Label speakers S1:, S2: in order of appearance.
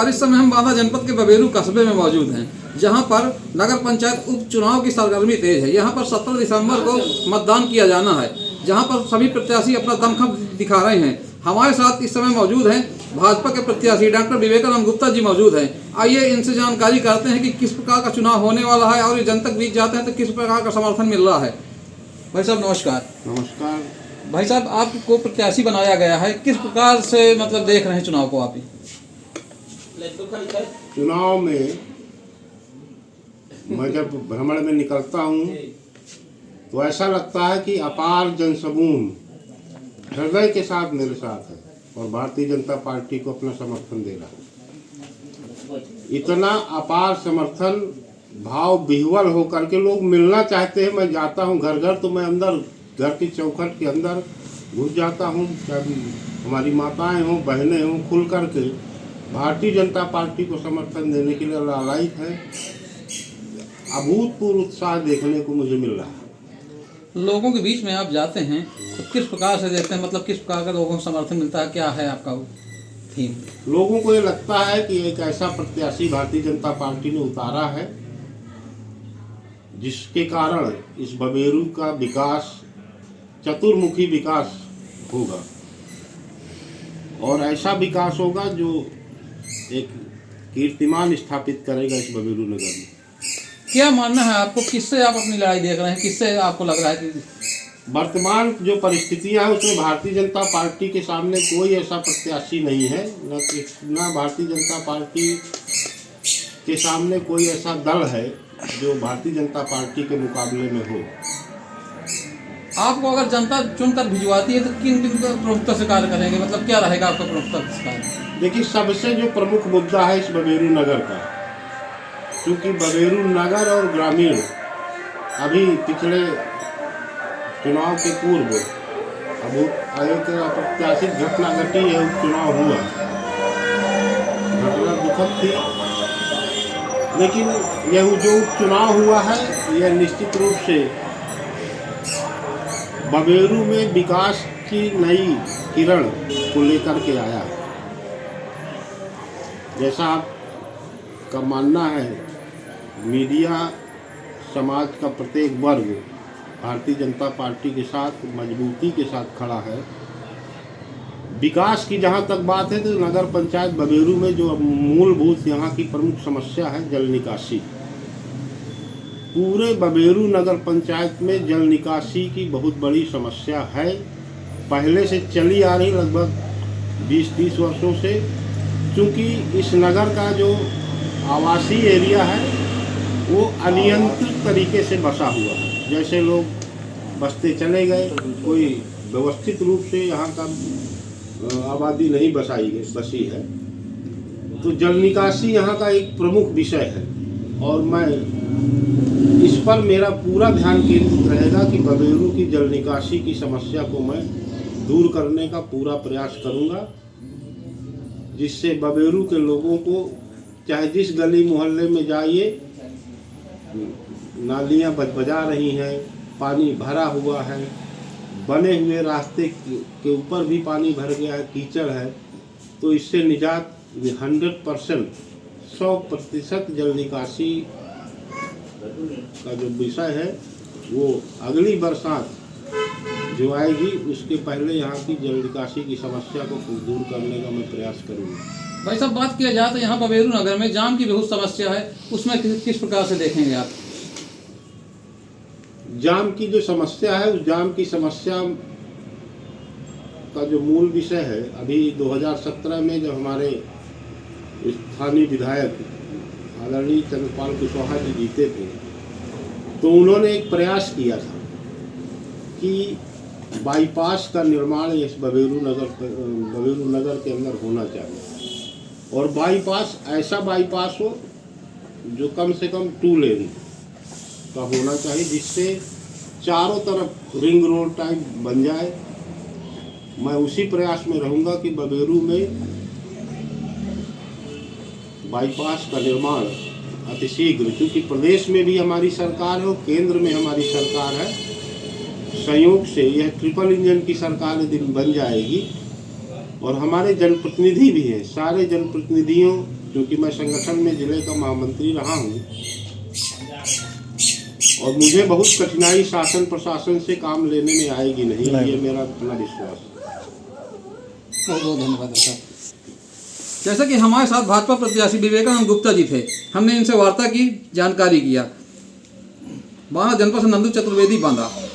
S1: इस समय हम बांदा जनपद के बबेरू कस्बे में मौजूद हैं, जहां पर नगर पंचायत उपचुनाव की सरगर्मी तेज है। यहां पर 17 दिसंबर को मतदान किया जाना है, जहां पर सभी प्रत्याशी अपना दमखम दिखा रहे हैं। हमारे साथ इस समय मौजूद हैं भाजपा के प्रत्याशी डॉक्टर विवेकानंद गुप्ता जी मौजूद हैं। आइए इनसे जानकारी करते हैं कि किस प्रकार का चुनाव होने वाला है और ये जनतक बीत जाते हैं तो किस प्रकार का समर्थन मिल रहा है। भाई साहब नमस्कार।
S2: नमस्कार
S1: भाई साहब, आपको प्रत्याशी बनाया गया है, किस प्रकार से मतलब देख रहे हैं चुनाव को आप?
S2: चुनाव में मैं जब भ्रमण में निकलता हूँ तो ऐसा लगता है कि अपार जनसमूह हृदय के साथ मेरे साथ है और भारतीय जनता पार्टी को अपना समर्थन दे रहा है। इतना अपार समर्थन भाव विह्वल होकर के लोग मिलना चाहते हैं। मैं जाता हूँ घर घर तो मैं अंदर घर की चौखट के अंदर घुस जाता हूँ, चाहे हमारी माताएं हों बहनें हों, खुल करके भारतीय जनता पार्टी को समर्थन देने के लिए लालायित है। अभूतपूर्व उत्साह देखने को मुझे मिल रहा है।
S1: लोगों के बीच में आप जाते हैं तो किस प्रकार से देखते हैं, मतलब किस प्रकार का लोगों को समर्थन मिलता है, क्या है आपका थीम?
S2: लोगों को ये लगता है कि एक ऐसा प्रत्याशी भारतीय जनता पार्टी ने उतारा है जिसके कारण इस बबेरू का विकास, चतुर्मुखी विकास होगा और ऐसा विकास होगा जो एक कीर्तिमान स्थापित करेगा इस बबेरू नगर में।
S1: क्या मानना है आपको, किससे आप अपनी लड़ाई देख रहे हैं, किससे आपको लग रहा है कि
S2: वर्तमान जो परिस्थितियां हैं उसमें भारतीय जनता पार्टी के सामने कोई ऐसा प्रत्याशी नहीं है, न भारतीय जनता पार्टी के सामने कोई ऐसा दल है जो भारतीय जनता पार्टी के मुकाबले में हो।
S1: आपको अगर जनता चुनकर भिजवाती है तो किन किन प्रमुखता से कार्य करेंगे, मतलब क्या रहेगा आपका प्रमुखता का कार्य?
S2: देखिए, सबसे जो प्रमुख मुद्दा है इस बबेरू नगर का, क्योंकि बबेरू नगर और ग्रामीण अभी पिछले चुनाव के पूर्व अब एक अप्रत्याशित घटना घटी है। उपचुनाव हुआ, घटना दुखद थी, लेकिन यह जो उपचुनाव हुआ है यह निश्चित रूप से बबेरू में विकास की नई किरण को लेकर के आया। जैसा आपका मानना है, मीडिया समाज का प्रत्येक वर्ग भारतीय जनता पार्टी के साथ मजबूती के साथ खड़ा है। विकास की जहां तक बात है तो नगर पंचायत बबेरू में जो मूलभूत यहाँ की प्रमुख समस्या है जल निकासी। पूरे बबेरू नगर पंचायत में जल निकासी की बहुत बड़ी समस्या है, पहले से चली आ रही लगभग 20-30 वर्षों से। क्योंकि इस नगर का जो आवासीय एरिया है वो अनियंत्रित तरीके से बसा हुआ है। जैसे लोग बसते चले गए, कोई व्यवस्थित रूप से यहाँ का आबादी नहीं बसी है। तो जल निकासी यहाँ का एक प्रमुख विषय है और मैं इस पर मेरा पूरा ध्यान केंद्रित रहेगा कि बबेरू की जल निकासी की समस्या को मैं दूर करने का पूरा प्रयास करूँगा, जिससे बबेरू के लोगों को चाहे जिस गली मोहल्ले में जाइए, नालियाँ बजा रही हैं, पानी भरा हुआ है, बने हुए रास्ते के ऊपर भी पानी भर गया है, कीचड़ है। तो इससे निजात 100% जल निकासी का जो विषय है वो अगली बरसात जो आएगी उसके पहले यहाँ की जल निकासी की समस्या को दूर करने का मैं प्रयास करूँगा।
S1: भाई साहब, बात किया जाए तो यहाँ बबेरू नगर में जाम की बहुत समस्या है, उसमें किस प्रकार से देखेंगे आप?
S2: जाम की जो समस्या है, उस जाम की समस्या का जो मूल विषय है, अभी 2017 में जब हमारे स्थानीय विधायक आदरणीय चंद्रपाल कुशवाहा जी जीते थे तो उन्होंने एक प्रयास किया था कि बाईपास का निर्माण इस बबेरू नगर के अंदर होना चाहिए और बाईपास ऐसा बाईपास हो जो कम से कम 2 लेन का होना चाहिए, जिससे चारों तरफ रिंग रोड टाइप बन जाए। मैं उसी प्रयास में रहूँगा कि बबेरू में बाईपास का निर्माण अतिशीघ्र, क्योंकि प्रदेश में भी हमारी सरकार है और केंद्र में हमारी सरकार है, संयोग से यह ट्रिपल इंजन की सरकार यदि बन जाएगी और हमारे जनप्रतिनिधि भी हैं, सारे जनप्रतिनिधियों क्योंकि मैं संगठन में जिले का महामंत्री रहा हूँ और मुझे बहुत कठिनाई शासन प्रशासन से काम लेने में आएगी नहीं, ये मेरा अपना विश्वास है।
S1: बहुत बहुत धन्यवाद डॉक्टर साहब। जैसा कि हमारे साथ भाजपा प्रत्याशी विवेकानंद गुप्ता जी थे, हमने इनसे वार्ता की, जानकारी किया। बांदा जनपद से नंदू चतुर्वेदी, बांदा।